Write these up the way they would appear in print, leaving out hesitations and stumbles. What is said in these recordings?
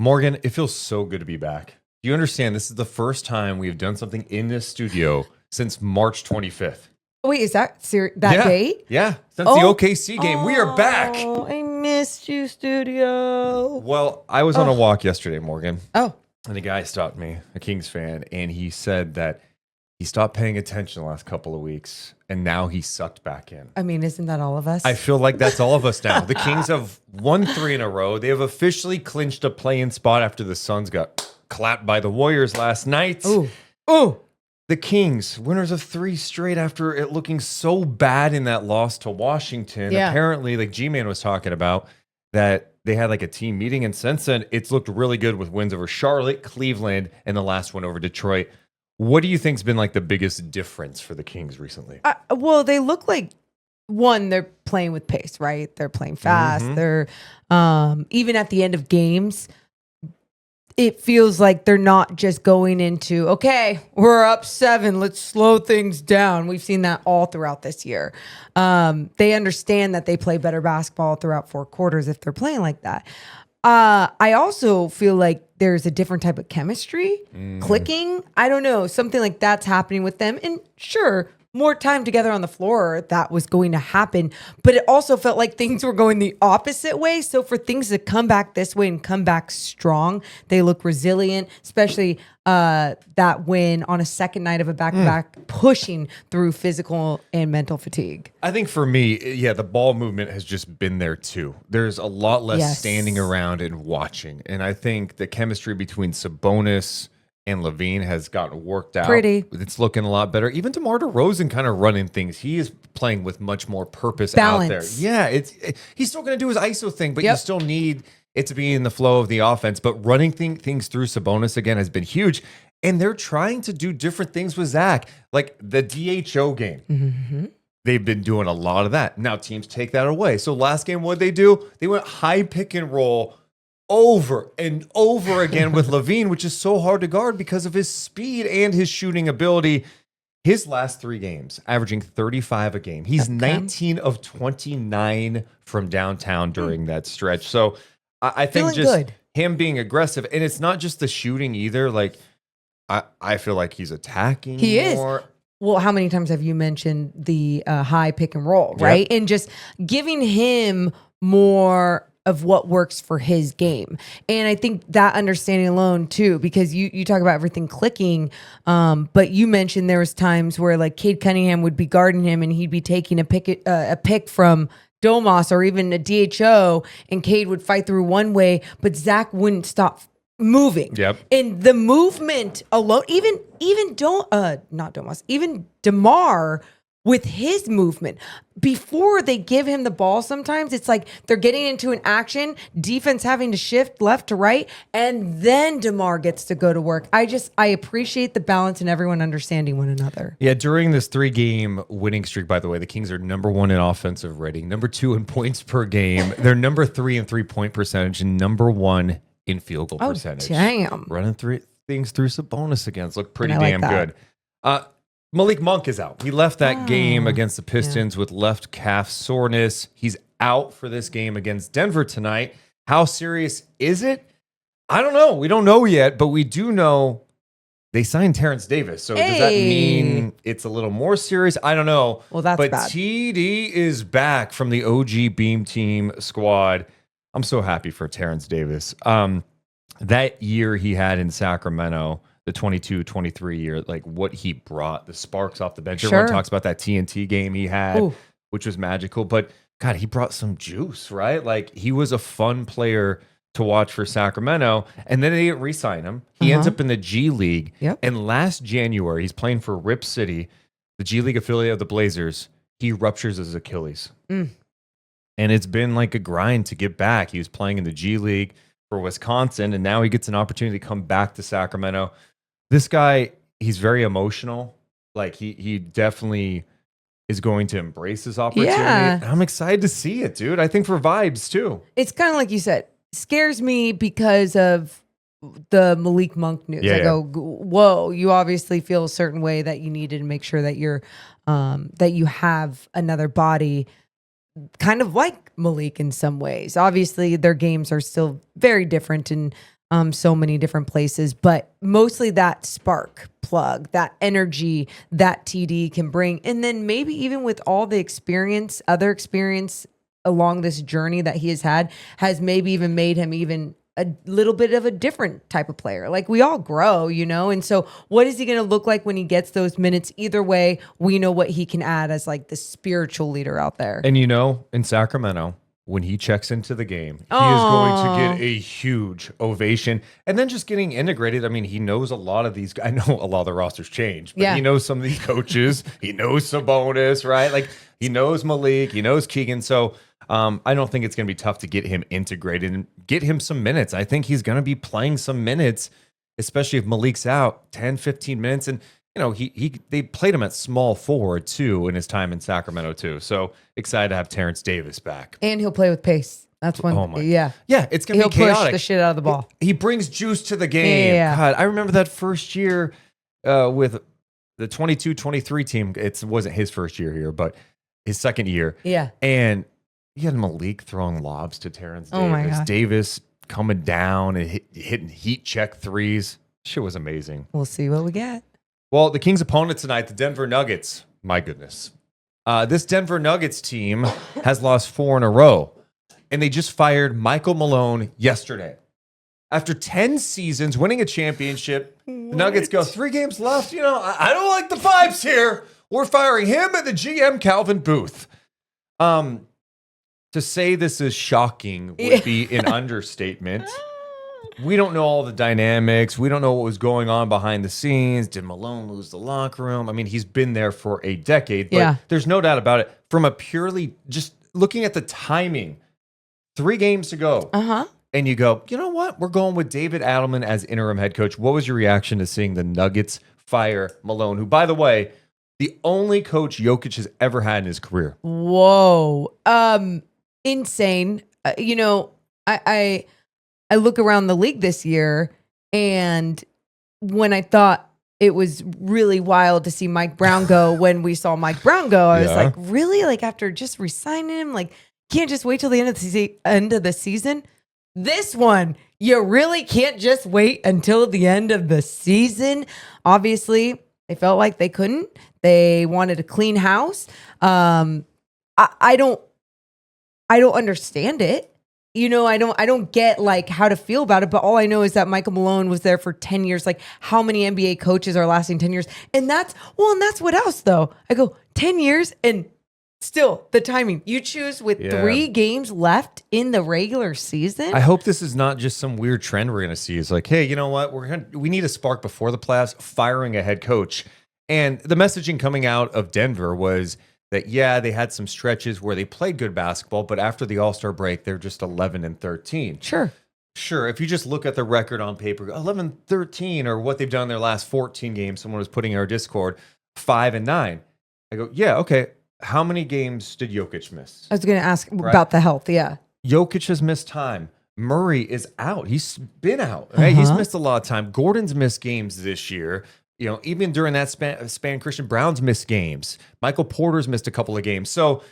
Morgan, it feels so good to be back. Do you understand? This is the first time we have done something in this studio since March 25th. Wait, is that that date? Yeah, since the OKC game. We are back. Oh, I missed you, studio. Well, I was on a walk yesterday, Morgan. Oh. And a guy stopped me, a Kings fan, and he said that he stopped paying attention the last couple of weeks, and now he sucked back in. I mean, isn't that all of us? I feel like that's all of us now. The Kings have won 3 in a row. They have officially clinched a play-in spot after the Suns got clapped by the Warriors last night. Ooh. The Kings, winners of 3 straight after it looking so bad in that loss to Washington. Yeah. Apparently, like G-Man was talking about, that they had like a team meeting, and since then, it's looked really good with wins over Charlotte, Cleveland, and the last one over Detroit. What do you think's been like the biggest difference for the Kings recently? Well, they look like, one, they're playing with pace, right? They're playing fast. Mm-hmm. They're even at the end of games, it feels like they're not just going into, okay, we're up 7, let's slow things down. We've seen that all throughout this year. They understand that they play better basketball throughout 4 quarters if they're playing like that. I also feel like there's a different type of chemistry, clicking. I don't know, something like that's happening with them. And sure, more time together on the floor, that was going to happen. But it also felt like things were going the opposite way. So for things to come back this way and come back strong, they look resilient, especially that win on a second night of a back-to-back, pushing through physical and mental fatigue. I think for me, yeah, the ball movement has just been there too. There's a lot less standing around and watching. And I think the chemistry between Sabonis and Levine has gotten worked out. It's looking a lot better. Even DeMar DeRozan kind of running things. He is playing with much more purpose out there. Yeah, he's still going to do his ISO thing, but you still need it to be in the flow of the offense. But running things through Sabonis again has been huge. And they're trying to do different things with Zach, like the DHO game. Mm-hmm. They've been doing a lot of that. Now teams take that away. So last game, what did they do? They went high pick and roll over and over again with Levine, which is so hard to guard because of his speed and his shooting ability. His last 3 games, averaging 35 a game. He's 19 of 29 from downtown during that stretch. So I think him being aggressive, and it's not just the shooting either. Like I feel like he's attacking more. Is. Well, how many times have you mentioned the high pick and roll, right? And just giving him more of what works for his game. And I think that understanding alone too, because you talk about everything clicking, but you mentioned there was times where like Cade Cunningham would be guarding him and he'd be taking a pick from Domas or even a DHO, and Cade would fight through one way, but Zach wouldn't stop moving. Yep. And the movement alone, even DeMar with his movement, before they give him the ball, sometimes it's like they're getting into an action, defense having to shift left to right, and then DeMar gets to go to work. I appreciate the balance and everyone understanding one another. Yeah, during this 3-game winning streak, by the way, the Kings are number 1 in offensive rating, number 2 in points per game. They're number 3 in 3-point percentage, and number 1 in field goal percentage. Damn. Running things through Sabonis again. It's looked pretty damn good. Malik Monk is out. He left that game against the Pistons with left calf soreness. He's out for this game against Denver tonight. How serious is it? I don't know. We don't know yet, but we do know they signed Terence Davis. So does that mean it's a little more serious? I don't know. Well, that's bad. TD is back from the OG Beam Team squad. I'm so happy for Terence Davis. That year he had in Sacramento, the 22-23 year, like what he brought, the sparks off the bench. Everyone talks about that TNT game he had, which was magical. But, God, he brought some juice, right? Like, he was a fun player to watch for Sacramento. And then they didn't re-sign him. He ends up in the G League. Yep. And last January, he's playing for Rip City, the G League affiliate of the Blazers. He ruptures his Achilles. And it's been like a grind to get back. He was playing in the G League for Wisconsin, and now he gets an opportunity to come back to Sacramento. This guy, he's very emotional. Like he definitely is going to embrace this opportunity. Yeah. And I'm excited to see it, dude. I think for vibes too. It's kind of like you said, scares me because of the Malik Monk news. I go, whoa, you obviously feel a certain way that you needed to make sure that you're that you have another body kind of like Malik in some ways. Obviously, their games are still very different, and so many different places, but mostly that spark plug, that energy that TD can bring. And then maybe even with all the other experience along this journey that he has maybe even made him even a little bit of a different type of player. Like we all grow, And so what is he going to look like when he gets those minutes? Either way, we know what he can add as like the spiritual leader out there. And in Sacramento, when he checks into the game, he is going to get a huge ovation. And then just getting integrated. I mean, he knows a lot of these. I know a lot of the rosters change, but he knows some of these coaches. He knows Sabonis, right? Like he knows Malik, he knows Keegan. So I don't think it's going to be tough to get him integrated and get him some minutes. I think he's going to be playing some minutes, especially if Malik's out 10, 15 minutes. And, they played him at small forward too in his time in Sacramento too. So excited to have Terence Davis back. And he'll play with pace. That's when, yeah, it's going to be chaotic. He'll push the shit out of the ball. He brings juice to the game. Yeah. God, I remember that first year with the 22-23 team. It wasn't his first year here, but his second year. Yeah. And you had Malik throwing lobs to Terence Davis. Oh my God. Davis coming down and hitting heat check threes. Shit was amazing. We'll see what we get. Well, the Kings' opponent tonight, the Denver Nuggets. My goodness. This Denver Nuggets team has lost 4 in a row. And they just fired Michael Malone yesterday. After 10 seasons winning a championship, the Nuggets go, 3 games left. I don't like the vibes here. We're firing him and the GM, Calvin Booth. To say this is shocking would be an understatement. We don't know all the dynamics. We don't know what was going on behind the scenes. Did Malone lose the locker room? I mean, he's been there for a decade, but there's no doubt about it. From a purely just looking at the timing, 3 games to go. And you go, you know what? We're going with David Adelman as interim head coach. What was your reaction to seeing the Nuggets fire Malone, who, by the way, the only coach Jokic has ever had in his career? Whoa. Insane. I look around the league this year, and when I thought it was really wild to see Mike Brown go, when we saw Mike Brown go, I was like, really? Like after just re-signing him, like can't just wait till the end of the season? This one, you really can't just wait until the end of the season. Obviously, they felt like they couldn't. They wanted a clean house. I don't understand it. I don't get like how to feel about it, but all I know is that Michael Malone was there for 10 years. Like how many NBA coaches are lasting 10 years? And that's what else though. I go 10 years and still the timing. You choose with 3 games left in the regular season. I hope this is not just some weird trend we're going to see. It's like, hey, you know what? We need a spark before the playoffs, firing a head coach. And the messaging coming out of Denver was that, they had some stretches where they played good basketball, but after the All-Star break, they're just 11-13. Sure. If you just look at the record on paper, 11-13, or what they've done in their last 14 games, someone was putting in our Discord, 5-9. I go, okay. How many games did Jokic miss? I was going to ask about the health. Yeah. Jokic has missed time. Murray is out. He's been out. Right? He's missed a lot of time. Gordon's missed games this year. Even during that span, Christian Brown's missed games. Michael Porter's missed a couple of games. So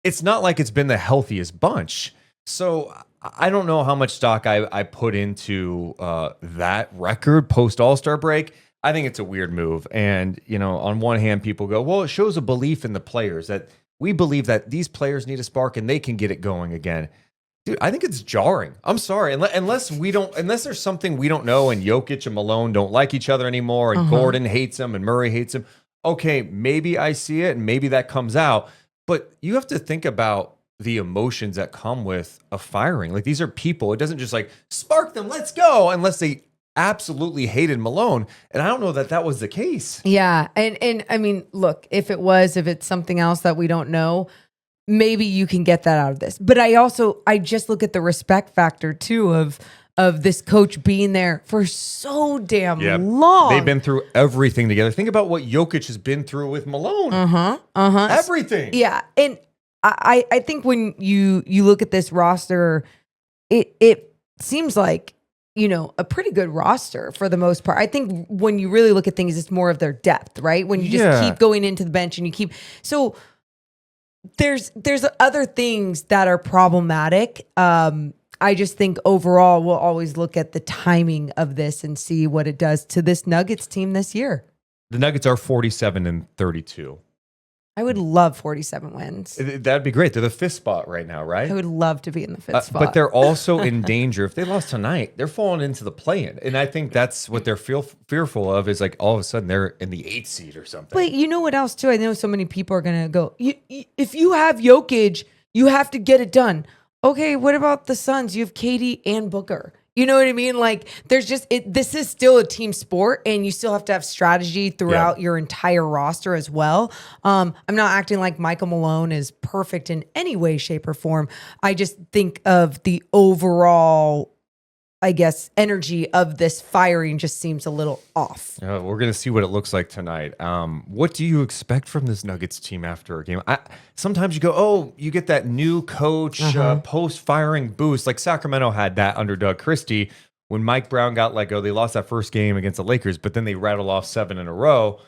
it's not like it's been the healthiest bunch. So I don't know how much stock I put into that record post All-Star break. I think it's a weird move. And, on one hand, people go, well, it shows a belief in the players that we believe that these players need a spark and they can get it going again. Dude, I think it's jarring. I'm sorry. Unless there's something we don't know and Jokic and Malone don't like each other anymore and Gordon hates him and Murray hates him. Okay, maybe I see it and maybe that comes out. But you have to think about the emotions that come with a firing. Like these are people. It doesn't just like spark them, let's go, unless they absolutely hated Malone. And I don't know that was the case. Yeah. And I mean, look, if it's something else that we don't know, maybe you can get that out of this. But I just look at the respect factor too of this coach being there for so damn long. They've been through everything together. Think about what Jokic has been through with Malone. Everything. Yeah. And I think when you look at this roster, it seems like, a pretty good roster for the most part. I think when you really look at things, it's more of their depth, right? When you just keep going into the bench and you keep so there's other things that are problematic. I just think overall we'll always look at the timing of this and see what it does to this Nuggets team this year. The Nuggets are 47-32. I would love 47 wins. That'd be great. They're the fifth spot right now, right? I would love to be in the fifth spot. But they're also in danger. If they lost tonight, they're falling into the play-in. And I think that's what they're fearful of is like all of a sudden they're in the 8th seed or something. But you know what else too? I know so many people are going to go, if you have Jokic, you have to get it done. Okay, what about the Suns? You have Katie and Booker. You know what I mean? Like, there's just this is still a team sport, and you still have to have strategy throughout your entire roster as well. I'm not acting like Michael Malone is perfect in any way, shape, or form. I just think of the overall, I guess, energy of this firing just seems a little off. We're going to see what it looks like tonight. What do you expect from this Nuggets team after a game? Sometimes you go, oh, you get that new coach post-firing boost. Like Sacramento had that under Doug Christie. When Mike Brown got let go, they lost that first game against the Lakers, but then they rattled off 7 in a row.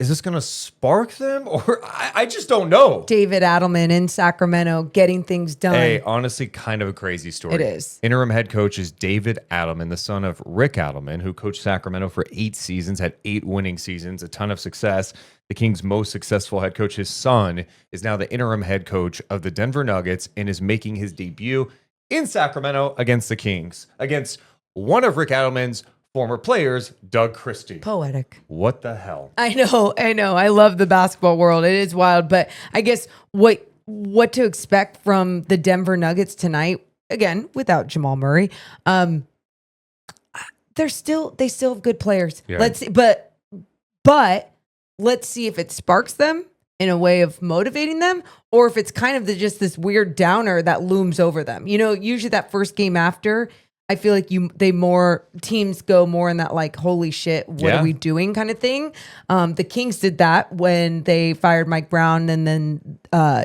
Is this going to spark them? Or I just don't know. David Adelman in Sacramento getting things done. Hey, honestly, kind of a crazy story. It is. Interim head coach is David Adelman, the son of Rick Adelman, who coached Sacramento for 8 seasons, had 8 winning seasons, a ton of success. The Kings' most successful head coach, his son, is now the interim head coach of the Denver Nuggets and is making his debut in Sacramento against the Kings, against one of Rick Adelman's former players, Doug Christie. Poetic. What the hell? I know. I love the basketball world. It is wild, but I guess what to expect from the Denver Nuggets tonight, again, without Jamal Murray, they still have good players. Yeah. Let's see, but let's see if it sparks them in a way of motivating them, or if it's kind of just this weird downer that looms over them. You know, usually that first game after, I feel like teams go more in that like, holy shit, what are we doing kind of thing. The Kings did that when they fired Mike Brown, and then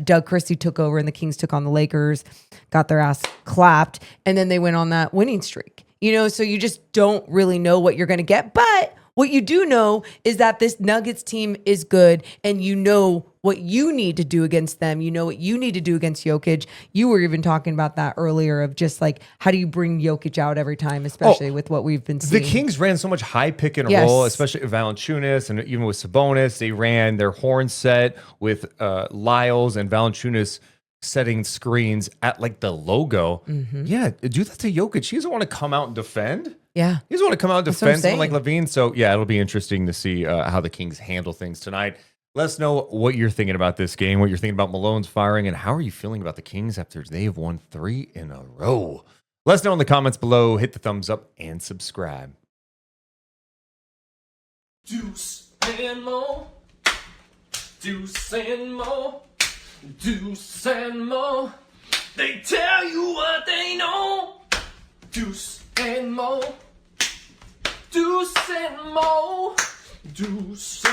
Doug Christie took over and the Kings took on the Lakers, got their ass clapped, and then they went on that winning streak. You know, so you just don't really know what you're going to get. But what you do know is that this Nuggets team is good, and you know what you need to do against them. You know what you need to do against Jokic. You were even talking about that earlier of just like, how do you bring Jokic out every time, especially with what we've been seeing. The Kings ran so much high pick and roll, especially with Valanciunas and even with Sabonis. They ran their horn set with Lyles and Valanciunas setting screens at like the logo. Yeah, do that to Jokic. He doesn't want to come out and defend. Yeah. He doesn't want to come out and defend someone like Levine. So, yeah, it'll be interesting to see how the Kings handle things tonight. Let us know what you're thinking about this game, what you're thinking about Malone's firing, and how are you feeling about the Kings after they've won 3 in a row? Let us know in the comments below. Hit the thumbs up and subscribe. Deuce and Mo. Deuce and Mo. Deuce and Mo. They tell you what they know. Deuce and Mo. Deuce and Mo. Deuce and